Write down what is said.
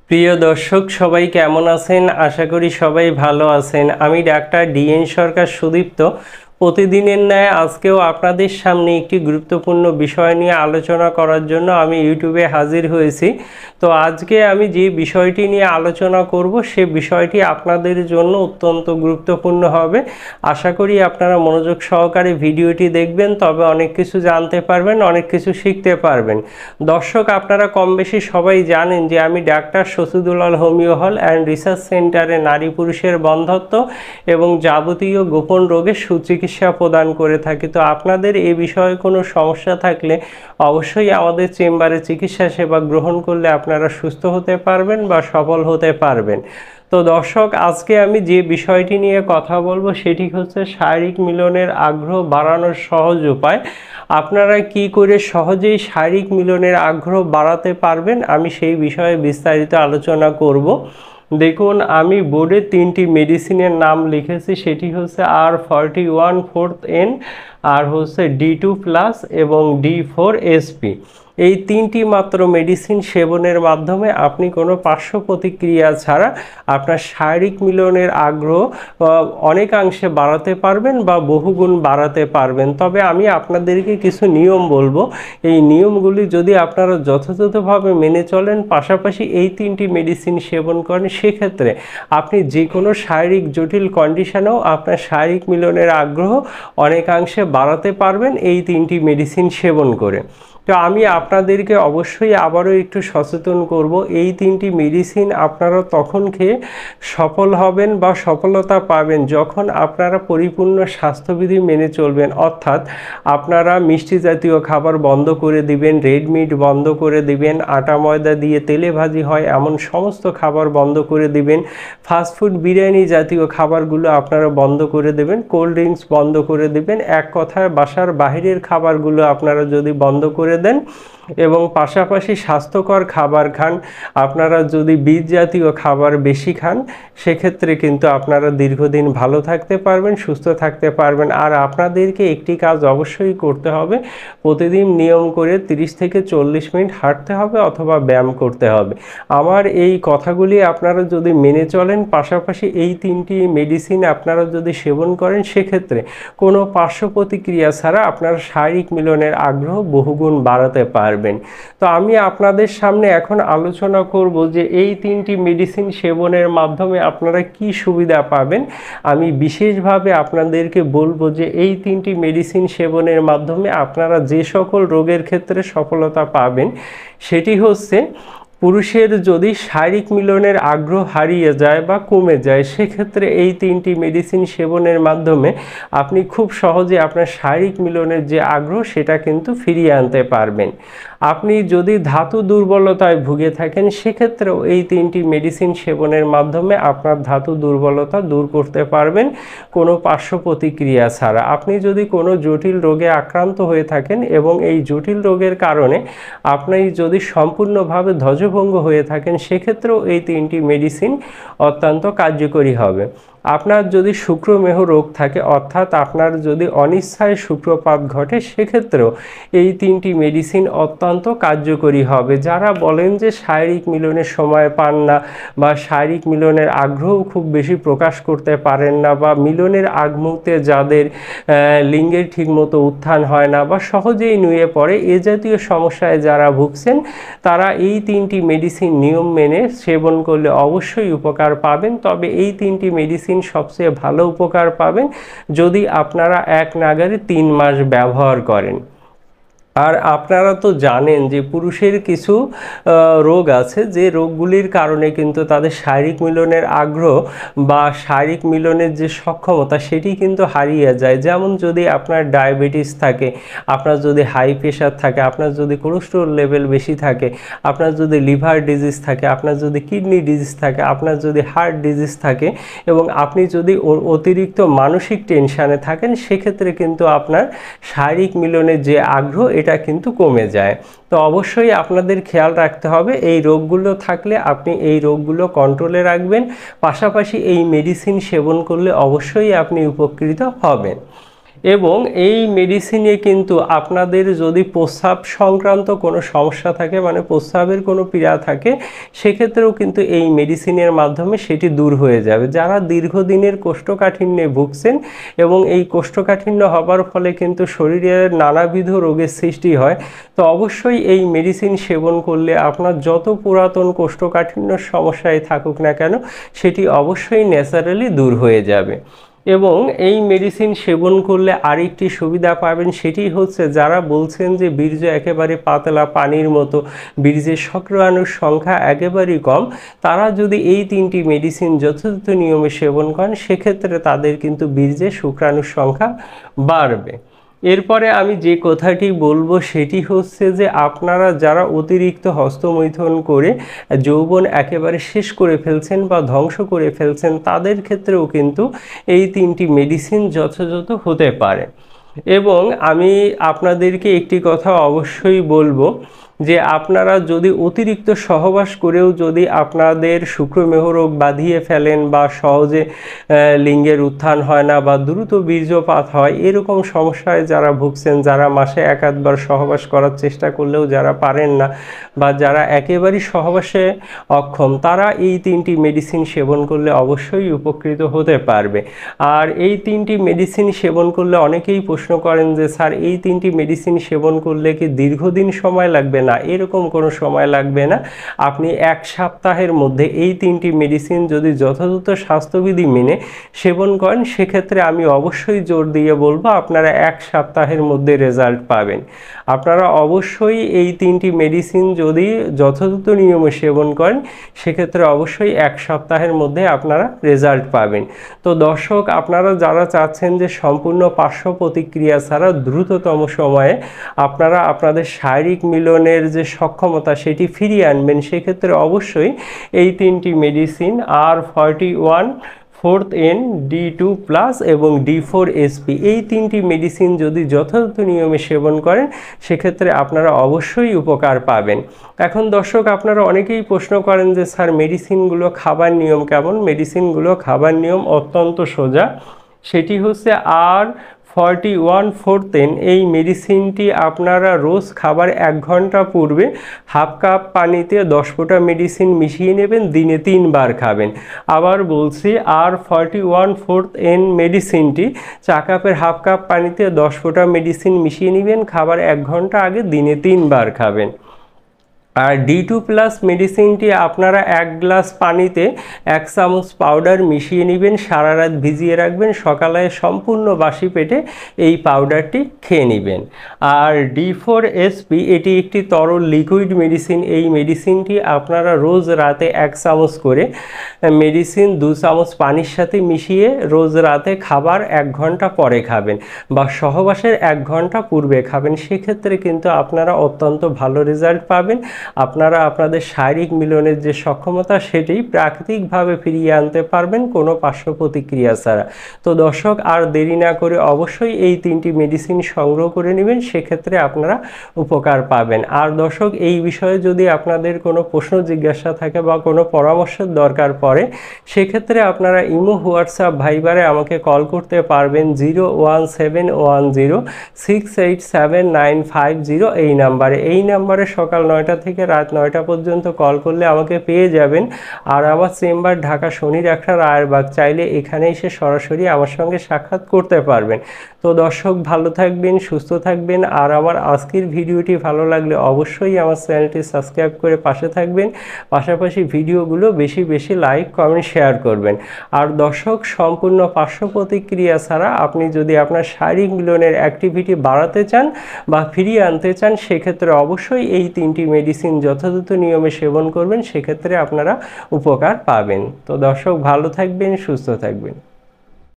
প্রিয় দর্শক সবাই কেমন আছেন? আশা করি সবাই ভালো আছেন। আমি ডাক্তার ডিএন সরকার সুদীপ্ত প্রতিদিনের ন্যায় আজকেও আপনাদের সামনে একটি গুরুত্বপূর্ণ বিষয় নিয়ে আলোচনা করার জন্য আমি ইউটিউবে হাজির হয়েছি। তো আজকে আমি যে বিষয়টি নিয়ে আলোচনা করব সে বিষয়টি আপনাদের জন্য অত্যন্ত গুরুত্বপূর্ণ হবে। আশা করি আপনারা মনোযোগ সহকারে ভিডিওটি দেখবেন, তবে অনেক কিছু জানতে পারবেন, অনেক কিছু শিখতে পারবেন। দর্শক, আপনারা কম বেশি সবাই জানেন যে আমি ডাক্তার শহীদুল্লাহ হোমিও হল অ্যান্ড রিসার্চ সেন্টারে নারী পুরুষের বন্ধ্যত্ব এবং যাবতীয় গোপন রোগের সুচিকিৎসা প্রদান করে থাকি। তো আপনাদের এই বিষয়ে কোনো সমস্যা থাকলে অবশ্যই আমাদের চেম্বারে চিকিৎসা সেবা গ্রহণ করলে আপনারা সুস্থ হতে পারবেন বা সফল হতে পারবেন। তো দর্শক, আজকে আমি যে বিষয়টি নিয়ে কথা বলবো সেটি হচ্ছে শারীরিক মিলনের আগ্রহ বাড়ানোর সহজ উপায়। আপনারা কি করে সহজেই শারীরিক মিলনের আগ্রহ বাড়াতে পারবেন, আমি সেই বিষয়ে বিস্তারিত আলোচনা করব। দেখুন, আমি বোর্ডে 3টি মেডিসিনের নাম লিখেছি, সেটি হচ্ছে R41 4th N, আর হচ্ছে D2+ এবং D4SP। এই 3টি মাত্র মেডিসিন সেবনের মাধ্যমে আপনি কোনো পার্শ্ব প্রতিক্রিয়া ছাড়া আপনার শারীরিক মিলনের আগ্রহ অনেকাংশে বাড়াতে পারবেন বা বহুগুণ বাড়াতে পারবেন। তবে আমি আপনাদেরকে কিছু নিয়ম বলবো। এই নিয়মগুলি যদি আপনারা যথাযথভাবে মেনে চলেন, পাশাপাশি এই 3টি মেডিসিন সেবন করেন, সেক্ষেত্রে আপনি যে কোনো শারীরিক জটিল কন্ডিশনেও আপনার শারীরিক মিলনের আগ্রহ অনেকাংশে বাড়াতে পারবেন এই 3টি মেডিসিন সেবন করে। তো আমি আপনাদেরকে অবশ্যই আবারও একটু সচেতন করব, এই 3টি মেডিসিন আপনারা তখন খেয়ে সফল হবেন বা সফলতা পাবেন যখন আপনারা পরিপূর্ণ স্বাস্থ্যবিধি মেনে চলবেন। অর্থাৎ আপনারা মিষ্টি জাতীয় খাবার বন্ধ করে দিবেন, রেড মিট বন্ধ করে দিবেন, আটা ময়দা দিয়ে তেলে ভাজি হয় এমন সমস্ত খাবার বন্ধ করে দিবেন, ফাস্টফুড বিরিয়ানি জাতীয় খাবারগুলো আপনারা বন্ধ করে দেবেন, কোল্ড ড্রিঙ্কস বন্ধ করে দিবেন। এক কথায় বাসার বাহিরের খাবারগুলো আপনারা যদি বন্ধ করে দেন এবং পাশাপাশি স্বাস্থ্যকর খাবার খান, আপনারা যদি বীজ জাতীয় খাবার বেশি খান, সেক্ষেত্রে কিন্তু আপনারা দীর্ঘদিন ভালো থাকতে পারবেন, সুস্থ থাকতে পারবেন। আর আপনাদেরকে একটি কাজ অবশ্যই করতে হবে, প্রতিদিন নিয়ম করে 30 থেকে 40 মিনিট হাঁটতে হবে অথবা ব্যায়াম করতে হবে। আমার এই কথাগুলি আপনারা যদি মেনে চলেন, পাশাপাশি এই 3টি মেডিসিন আপনারা যদি সেবন করেন, সেক্ষেত্রে কোনো পার্শ্ব প্রতিক্রিয়া ছাড়া আপনারা শারীরিক মিলনের আগ্রহ বহুগুণ বাড়াতে পারবেন। তো আমি আপনাদের সামনে এখন আলোচনা করব যে এই 3টি মেডিসিন সেবনের মাধ্যমে আপনারা কি সুবিধা পাবেন। আমি বিশেষভাবে আপনাদেরকে বলবো যে এই 3টি মেডিসিন সেবনের মাধ্যমে আপনারা যে সকল রোগের ক্ষেত্রে সফলতা পাবেন, সেটি হচ্ছে পুরুষের যদি শারীরিক মিলনের আগ্রহ হারিয়ে যায় বা কমে যায়, সেক্ষেত্রে এই 3টি মেডিসিন সেবনের মাধ্যমে আপনি খুব সহজে আপনার শারীরিক মিলনের যে আগ্রহ সেটা কিন্তু ফিরিয়ে আনতে পারবেন। আপনি যদি ধাতু দুর্বলতায় ভুগে থাকেন, সেক্ষেত্রেও এই 3টি মেডিসিন সেবনের মাধ্যমে আপনার ধাতু দুর্বলতা দূর করতে পারবেন কোনো পার্শ্ব প্রতিক্রিয়া ছাড়া। আপনি যদি কোনো জটিল রোগে আক্রান্ত হয়ে থাকেন এবং এই জটিল রোগের কারণে আপনি যদি সম্পূর্ণভাবে ধ্বজভঙ্গ হয়ে থাকেন, সেক্ষেত্রেও এই 3টি মেডিসিন অত্যন্ত কার্যকরী হবে। আপনার যদি শুক্রমেহ রোগ থাকে, অর্থাৎ আপনার যদি অনিচ্ছায় শুক্রপাত ঘটে, সেক্ষেত্রেও এই 3টি মেডিসিন অত্যন্ত কার্যকরী হবে। যারা বলেন যে শারীরিক মিলনের সময় পান না বা শারীরিক মিলনের আগ্রহ খুব বেশি প্রকাশ করতে পারেন না, বা মিলনের আগ মুহূর্তে যাদের লিঙ্গের ঠিকমতো উত্থান হয় না বা সহজেই নুয়ে পড়ে, এ জাতীয় সমস্যায় যারা ভুগছেন, তারা এই 3টি মেডিসিন নিয়ম মেনে সেবন করলে অবশ্যই উপকার পাবেন। তবে এই 3টি মেডিসিন সবচেয়ে ভালো উপকার পাবেন যদি আপনারা এক নাগাড়ে 3 মাস ব্যবহার করেন। আর আপনারা তো জানেন যে পুরুষের কিছু রোগ আছে, যে রোগগুলির কারণে কিন্তু তাদের শারীরিক মিলনের আগ্রহ বা শারীরিক মিলনের যে সক্ষমতা সেটি কিন্তু হারিয়ে যায়। যেমন যদি আপনার ডায়াবেটিস থাকে, আপনার যদি হাই প্রেশার থাকে, আপনার যদি কোলেস্টেরল লেভেল বেশি থাকে, আপনার যদি লিভার ডিজিজ থাকে, আপনার যদি কিডনি ডিজিজ থাকে, আপনার যদি হার্ট ডিজিজ থাকে এবং আপনি যদি অতিরিক্ত মানসিক টেনশানে থাকেন, সেক্ষেত্রে কিন্তু আপনার শারীরিক মিলনের যে আগ্রহ এটা কিন্তু কমে যায়। তো অবশ্যই আপনাদের খেয়াল রাখতে হবে, এই রোগগুলো থাকলে আপনি এই রোগগুলো কন্ট্রোলে রাখবেন, পাশাপাশি এই মেডিসিন সেবন করলে অবশ্যই আপনি উপকৃত হবেন। এবং এই মেডিসিনে কিন্তু আপনাদের যদি প্রস্রাব সংক্রান্ত কোনো সমস্যা থাকে, মানে প্রস্রাবের কোনো পীড়া থাকে, সেক্ষেত্রেও কিন্তু এই মেডিসিনের মাধ্যমে সেটি দূর হয়ে যাবে। যারা দীর্ঘদিনের কোষ্ঠকাঠিন্যে ভুগছেন এবং এই কোষ্ঠকাঠিন্য হবার ফলে কিন্তু শরীরের নানাবিধ রোগের সৃষ্টি হয়, তো অবশ্যই এই মেডিসিন সেবন করলে আপনার যত পুরাতন কোষ্ঠকাঠিন্যর সমস্যায় থাকুক না কেন সেটি অবশ্যই ন্যাচারালি দূর হয়ে যাবে। এবং এই মেডিসিন সেবন করলে আরেকটি সুবিধা পাবেন, সেটি হচ্ছে যারা বলছেন যে বীর্য একেবারে পাতলা পানির মতো, বীর্যের শুক্রাণুর সংখ্যা একেবারেই কম, তারা যদি এই 3টি মেডিসিন যথাযথ নিয়মে সেবন করেন সেক্ষেত্রে তাদের কিন্তু বীর্যের শুক্রাণুর সংখ্যা বাড়বে। এরপরে আমি যে কথাটি বলবো সেটি হচ্ছে যে আপনারা যারা অতিরিক্ত হস্তমৈথুন করে যৌবন একেবারে শেষ করে ফেলছেন বা ধ্বংস করে ফেলছেন, তাদের ক্ষেত্রেও কিন্তু এই 3টি মেডিসিন যথাযথ হতে পারে। এবং আমি আপনাদেরকে একটি কথা অবশ্যই বলবো যে আপনারা যদি অতিরিক্ত সহবাস করেও যদি আপনাদের শুক্রমেহ রোগ বাঁধিয়ে ফেলেন বা সহজে লিঙ্গের উত্থান হয় না বা দ্রুত বীর্যপাত হয়, এরকম সমস্যায় যারা ভুগছেন, যারা মাসে এক আধবার সহবাস করার চেষ্টা করলেও যারা পারেন না বা যারা একেবারেই সহবাসে অক্ষম, তারা এই 3টি মেডিসিন সেবন করলে অবশ্যই উপকৃত হতে পারবে। আর এই 3টি মেডিসিন সেবন করলে অনেকেই প্রশ্ন করেন যে স্যার এই 3টি মেডিসিন সেবন করলে কি দীর্ঘদিন সময় লাগবে? না, এরকম কোনো সময় লাগবে না। আপনি 1 সপ্তাহের মধ্যে এই 3টি মেডিসিন যদি যথাযথ স্বাস্থ্যবিধি মেনে সেবন করেন সেক্ষেত্রে আমি অবশ্যই জোর দিয়ে বলবো আপনারা 1 সপ্তাহের মধ্যে রেজাল্ট পাবেন। আপনারা অবশ্যই এই 3টি মেডিসিন যদি যথাযথ নিয়মে সেবন করেন সেক্ষেত্রে অবশ্যই 1 সপ্তাহের মধ্যে আপনারা রেজাল্ট পাবেন। তো দর্শক, আপনারা যারা চাচ্ছেন যে সম্পূর্ণ পার্শ্ব প্রতিক্রিয়া ছাড়া দ্রুততম সময়ে আপনারা আপনাদের শারীরিক মিলনের যে সক্ষমতা সেটি ফিরিয়ে আনবেন, সেক্ষেত্রে অবশ্যই এই 3টি মেডিসিন R41, 4th-N, D2+ এবং D4SP, এই 3টি মেডিসিন যদি যথাযথ নিয়মে সেবন করেন সেক্ষেত্রে আপনারা অবশ্যই উপকার পাবেন। এখন দর্শক, আপনারা অনেকেই প্রশ্ন করেন যে স্যার মেডিসিনগুলো খাবার নিয়ম কেমন? মেডিসিনগুলো খাবার নিয়ম অত্যন্ত সোজা। সেটি হচ্ছে R41, 4th-N, এই মেডিসিনটি আপনারা রোজ খাবার 1 ঘন্টা পূর্বে হাফ কাপ পানিতে 10 ফোঁটা মেডিসিন মিশিয়ে নেবেন, দিনে 3 বার খাবেন। আবার বলছি, R41, 4th-N মেডিসিনটি চা কাপের হাফ কাপ পানিতে 10 ফোঁটা মেডিসিন মিশিয়ে নেবেন, খাবার 1 ঘন্টা আগে দিনে 3 বার খাবেন। আর D2+ মেডিসিনটি আপনারা 1 গ্লাস পানিতে 1 চামচ পাউডার মিশিয়ে নেবেন, সারা রাত ভিজিয়ে রাখবেন, সকালে সম্পূর্ণ বাসি পেটে এই পাউডারটি খেয়ে নেবেন। আর D4SP এটি একটি তরল লিকুইড মেডিসিন। এই মেডিসিনটি আপনারা রোজ রাতে 1 চামচ করে মেডিসিন 2 চামচ পানির সাথে মিশিয়ে রোজ রাতে খাবার 1 ঘন্টা পরে খাবেন বা সহবাসের 1 ঘন্টা পূর্বে খাবেন। সেক্ষেত্রে কিন্তু আপনারা অত্যন্ত ভালো রেজাল্ট পাবেন। আপনারা আপনাদের শারীরিক মিলনের যে সক্ষমতা সেটি প্রাকৃতিকভাবে ফিরিয়ে আনতে পারবেন কোনো পার্শ্ব প্রতিক্রিয়া ছাড়া। তো দর্শক, আর দেরি না করে অবশ্যই এই 3টি মেডিসিন সংগ্রহ করে নেবেন, সেক্ষেত্রে আপনারা উপকার পাবেন। আর দর্শক, এই বিষয়ে যদি আপনাদের কোনো প্রশ্ন জিজ্ঞাসা থাকে বা কোনো পরামর্শের দরকার পড়ে সেক্ষেত্রে আপনারা ইমো, হোয়াটসঅ্যাপ, ভাইবারে আমাকে কল করতে পারবেন 01710687950 এই নাম্বারে। এই নাম্বারে সকাল 9টা থেকে রাত 9টা পর্যন্ত কল করলে আমাকে পেয়ে যাবেন। আর আমার চেম্বার ঢাকা শনির একটা রায়েরবাগ, চাইলে এখানে এসে সরাসরি আমার সঙ্গে সাক্ষাৎ করতে পারবেন। তো দর্শক, ভালো থাকবেন, সুস্থ থাকবেন। আর আমার আজকের ভিডিওটি ভালো লাগলে অবশ্যই আমার চ্যানেলটি সাবস্ক্রাইব করে পাশে থাকবেন, পাশাপাশি ভিডিওগুলো বেশি বেশি লাইক, কমেন্ট, শেয়ার করবেন। আর দর্শক, সম্পূর্ণ পার্শ্ব প্রতিক্রিয়া ছাড়া আপনি যদি আপনার শারীরিক মিলনের অ্যাক্টিভিটি বাড়াতে চান বা ফিরিয়ে আনতে চান সেক্ষেত্রে অবশ্যই এই 3টি মেডিসিন যথাযথ নিয়মে সেবন করবেন, সেক্ষেত্রে আপনারা উপকার পাবেন। তো দর্শক, ভালো থাকবেন, সুস্থ থাকবেন।